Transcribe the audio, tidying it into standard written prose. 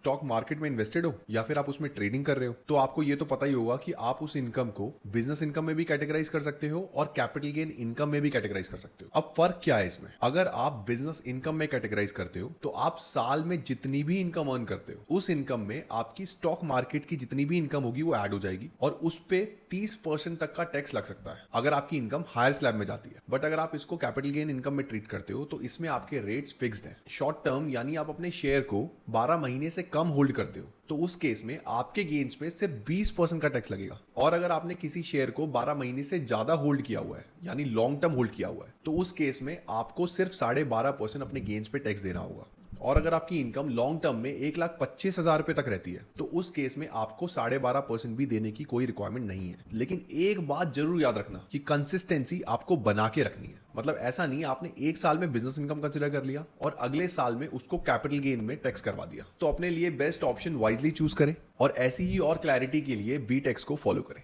Stock market में invested हो या फिर आप उसमें ट्रेडिंग कर रहे हो, तो आपको ये तो पता ही होगा कि आप उस इनकम को बिजनेस इनकम में भी कैटेगराइज कर सकते हो और कैपिटल गेन इनकम में भी कैटेगराइज कर सकते हो। अब फर्क क्या है इसमें? अगर आप बिजनेस इनकम में कैटेगराइज करते हो तो आप साल में जितनी भी इनकम अर्न करते हो उस इनकम में आपकी स्टॉक मार्केट की जितनी भी इनकम होगी वो ऐड हो जाएगी और उस पे 30% तक का टैक्स लग सकता है अगर आपकी इनकम हायर स्लैब में जाती है। बट अगर आप इसको कैपिटल गेन इनकम में ट्रीट करते हो तो इसमें आपके रेट्स फिक्स्ड हैं। शॉर्ट टर्म यानी आप अपने शेयर को 12 महीने से कम होल्ड करते हो तो उस केस में आपके गेन्स पे सिर्फ 20% का टैक्स लगेगा। और अगर आपने किसी शेयर को 12 महीने से ज्यादा होल्ड किया हुआ है यानी लॉन्ग टर्म होल्ड किया हुआ है तो उस केस में आपको सिर्फ 12.5% अपने गेन्स पे टैक्स देना होगा। और अगर आपकी इनकम लॉन्ग टर्म में 1,25,000 रुपए तक रहती है तो उस केस में आपको 12.5% भी देने की कोई रिक्वायरमेंट नहीं है। लेकिन एक बात जरूर याद रखना कि कंसिस्टेंसी आपको बना के रखनी है। मतलब ऐसा नहीं आपने एक साल में बिजनेस इनकम कंसिडर कर लिया और अगले साल में उसको कैपिटल गेन में टैक्स करवा दिया। तो अपने लिए बेस्ट ऑप्शन वाइजली चूज करें और ऐसी ही और क्लैरिटी के लिए बी टेक्स को फॉलो करें।